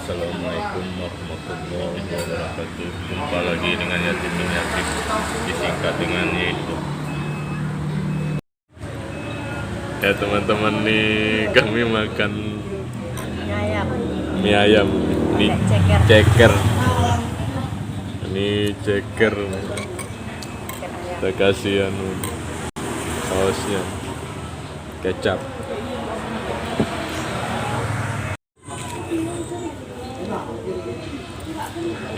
Assalamualaikum warahmatullahi wabarakatuh. Jumpa lagi dengan Yatim Yatim, disingkat dengan Yedo. Ya teman-teman, nih kami makan mie ayam, mie ceker. Ini ceker. Kita kasih sausnya, kecap.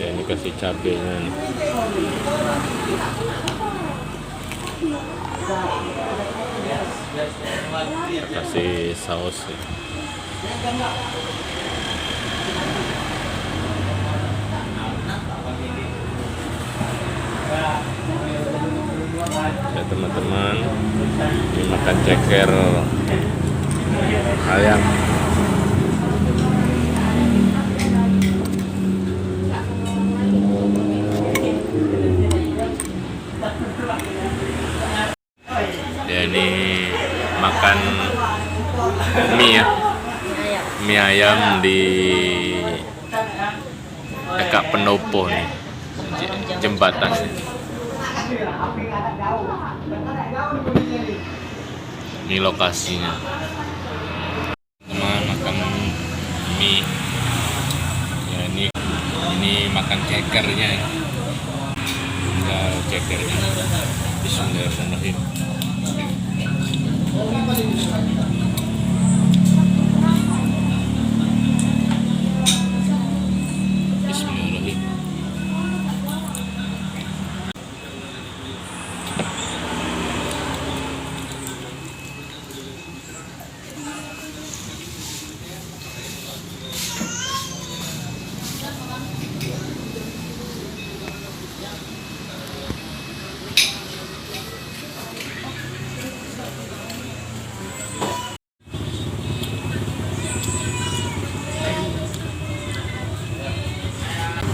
Ya ini kasih cabenya nih. Kasih saus ya. Ya teman-teman, ini makan ceker ayam. Ya ini makan mie ya, mie ayam di dekat pendopo nih, jembatan. Ini lokasinya. Teman makan mie. Ya ini makan cekernya. Tinggal cekernya. Bismillahirrahmanirrahim. Bismillahirrahmanirrahim.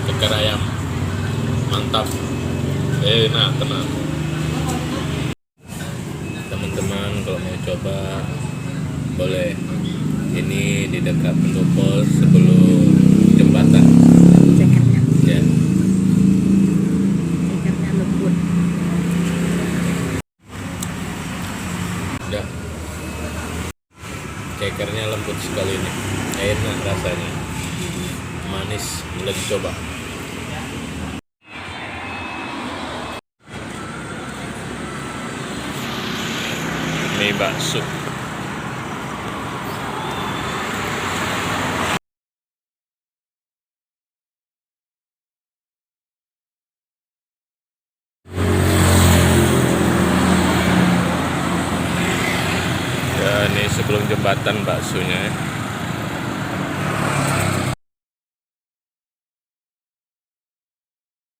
Ceker ayam mantap, enak tenang. Teman-teman kalau mau coba boleh, ini di dekat pendopo sebelum jembatan. Cekernya, Ya, cekernya lembut. udah. Cekernya lembut sekali nih, enak rasanya, manis, boleh dicoba. Mie bakso. Ya ini sebelum jembatan baksonya ya.